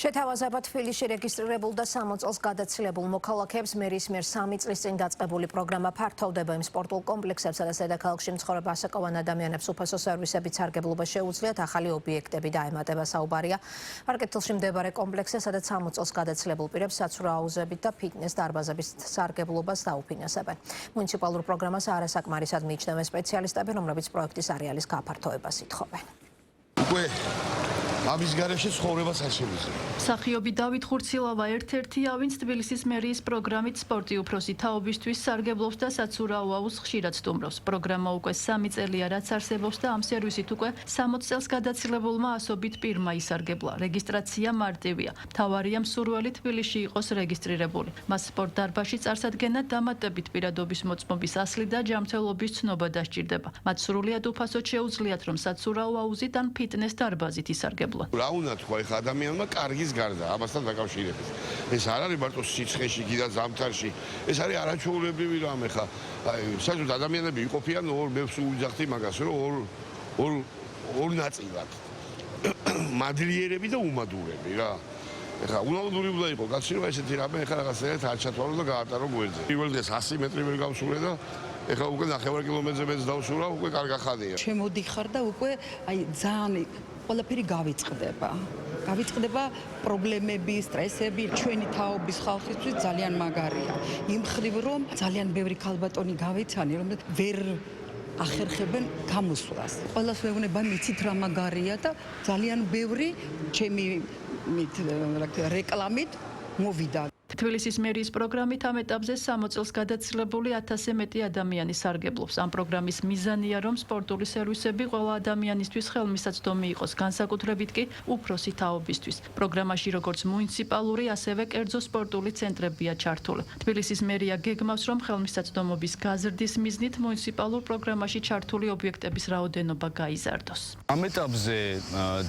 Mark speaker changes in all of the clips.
Speaker 1: შეთავაზება თბილისში რეგისტრირებულ და 60 წელს გადაცილებულ მოქალაქეებს მერის მიერ 3 წლის წინ დაწყებული პროგრამა ფართოვდება იმ სპორტულ კომპლექსებსა და დედაქალაქში მცხოვრებ ასაკოვან ადამიანებს უფასო სერვისებით სარგებლობა შეუძლიათ ახალი ობიექტები დაემატება საუბარია პარკეთილში მდებარე კომპლექსზე, სადაც 60 წელს გადაცილებულ პირებს საცურაუზებით და ფიტნეს დარბაზების სარგებლობას დაუფინანსებენ. მუნიციპალურ პროგრამას არასაკმარისად მიიჩნევენ სპეციალისტები, რომლებიც პროექტის არეალის გაფართოებას ითხოვენ.
Speaker 2: ამის გარეშე ცხოვრებას არ შემიძლია.
Speaker 3: მსახიობი დავით ხურცილავა ერთ-ერთია, ვინც თბილისის მერიის პროგრამით სპორტი უფროსი თაობისთვის სარგებლობს და საცურაო აუზს ხშირად სტუმრობს. პროგრამა უკვე 3 წელია რაც არსებობს და ამ სერვისით უკვე 60 წელს გადაცილებულმა ასობით პირმა ისარგებლა. რეგისტრაცია მარტივია. მთავარია მსურველი თბილისში იყოს რეგისტრირებული. მას სპორტ დარბაზში წარსადგენად დამატებით პირადობის მოწმობის ასლი და ჯანმრთელობის ცნობა დასჭირდება. მათ სრულიად უფასოდ შეუძლიათ, რომ საცურაო აუზით ან ფიტნეს დარბაზით ისარგებლონ.
Speaker 2: რა უნდა თქვა ეხა ადამიანმა კარგის გარდა ამასთან დაკავშირებით. ეს არ არის მარტო სიცხეში, კიდე ზამთარში. ეს არის არაჩვეულებრივი რამ ეხა. საერთოდ ადამიანები იყოფიან მე ვუძახდი მაგას, რომ ორ ნაწილად. მადლიერები და უმადურები რა. ეხა უმადური უნდა იყოს გაცილება ესეთი რამე ეხა რაღაცნაირად არ ჩათვალო და გაატარო გვერდზე. პირველ დღეს 100 მეტრი ვერ გავსურე და ეხა უკვე 9 კილომეტრზე მეც დავსურა, უკვე კარგახადია.
Speaker 4: შემოდიხარ და უკვე ძალიან ყველაფერი გავიწყდება პრობლემები, სტრესები, ჩვენი თაობის ხალხისთვის ძალიან მაგარია. იმ ხრივ რომ ძალიან ბევრი ქალბატონი გავიცანი, რომელიც ვერ ახერხებენ გამოსვლას. ყველას ვეუბნება, მიცით რა მაგარია და ძალიან ბევრი ჩემი რეკლამით მოვიდა.
Speaker 3: თბილისის მერიის პროგრამით ამ ეტაპზე 60 წელს გადაცილებული 1000-ზე მეტი ადამიანი სარგებლობს. ამ პროგრამის მიზანია, რომ სპორტული სერვისები ყველა ადამიანისთვის ხელმისაწვდომი იყოს, განსაკუთრებით კი უფროსი თაობისთვის. პროგრამაში როგორც მუნიციპალური, ასევე კერძო სპორტული ცენტრებია ჩართული. თბილისის მერია გეგმავს, რომ ხელმისაწვდომობის გაზრდის მიზნით მუნიციპალურ პროგრამაში ჩართული ობიექტების რაოდენობა გაიზარდოს.
Speaker 5: ამ ეტაპზე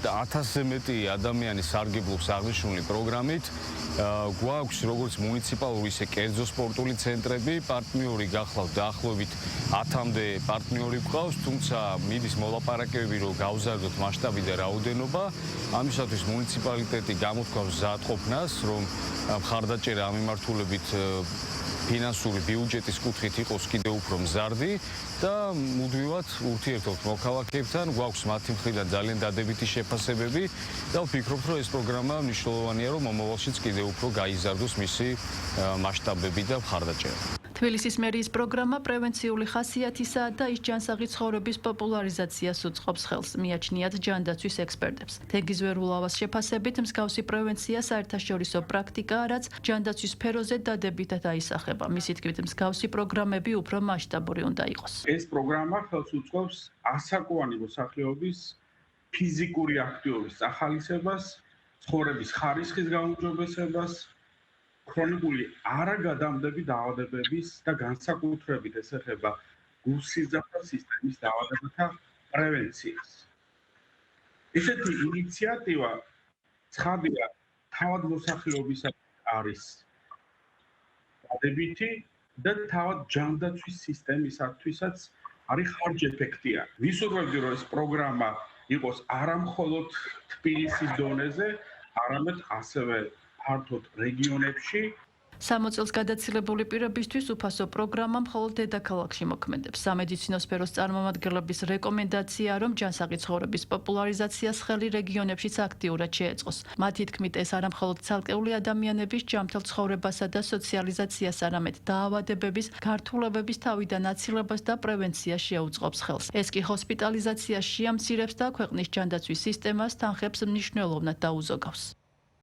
Speaker 5: 1000-ზე მეტი ადამიანი სარგებლობს აღნიშნული პროგრამით. გვაქვს როგორც მუნიციპალური, ისე კერძო სპორტული ცენტრები, პარტნიორი გახლავთ დაახლოებით 10-მდე პარტნიორი გვყავს, თუმცა მიდის მოლაპარაკებები, რომ გავზარდოთ მასშტაბი და რაოდენობა. ამისათვის მუნიციპალიტეტი გამოთქვამს მზადყოფნას, რომ მხარდაჭერა ამ მიმართულებით ფინანსური ბიუჯეტის კუთხით იყოს კიდევ უფრო მზარდი და მუდმივად ურთიერთობთ მოქალაქეებთან, გვაქვს მათი მხრიდან ძალიან დადებითი შეფასებები და ვფიქრობთ, რომ ეს პროგრამა მნიშვნელოვანია, რომ მომავალშიც კიდევ უფრო გაიზარდოს მისი მასშტაბები და მხარდაჭერა.
Speaker 3: თბილისის მერიის პროგრამა პრევენციული ხასიათისაა და ის ჯანსაღი ცხოვრების პოპულარიზაციას უწყობს ხელს, მიაჩნიათ ჯანდაცვის ექსპერტებს. თენგიზ ვერულავას შეფასებით, მსგავსი პრევენცია საერთაშორისო პრაქტიკაა, რაც ჯანდაცვის სფეროზე დადებითად აისახება. მისი თქმით, მსგავსი პროგრამები უფრო მასშტაბური უნდა იყოს.
Speaker 6: ეს პროგრამა ხელს უწყობს ასაკოვანი მოსახლეობის ფიზიკური აქტივობის ახალისებას, ცხოვრების ხარისხის გაუმჯობესებას, ქრონიკული არაგადამდები დაავადებების და განსაკუთრებით ეს ეხება გულსიზრდე სისტემის დაავადებათა პრევენციას. ესეთი ინიციატივა ცხადია თავად მოსახლეობისათვის არის დადებითი და თავად ჯანდაცვის სისტემისათვისაც არის ხარჯეფექტიანი. ვისურვებდი, რომ ეს პროგრამა იყოს არა მხოლოდ თბილისის დონეზე, არამედ ასევე ფართოდ რეგიონებში.
Speaker 3: 60 წელს გადაცილებული პირებისთვის უფასო პროგრამა მხოლოდ დედაქალაქში მოქმედებს. სამედიცინო სფეროს წარმომადგენლების რეკომენდაციაა, რომ ჯანსაღი ცხოვრების პოპულარიზაციას ხელი რეგიონებშიც აქტიურად შეეწყოს. მათი თქმით, ეს არა მხოლოდ ცალკეული ადამიანების ჯანმრთელ ცხოვრებასა და სოციალიზაციას, არამედ დაავადებების, გართულებების თავიდან აცილებას და პრევენციას შეუწყობს ხელს. ეს კი ჰოსპიტალიზაციას შეამცირებს და ქვეყნის ჯანდაცვის სისტემას თანხებს მნიშვნელოვნად დაუზოგავს.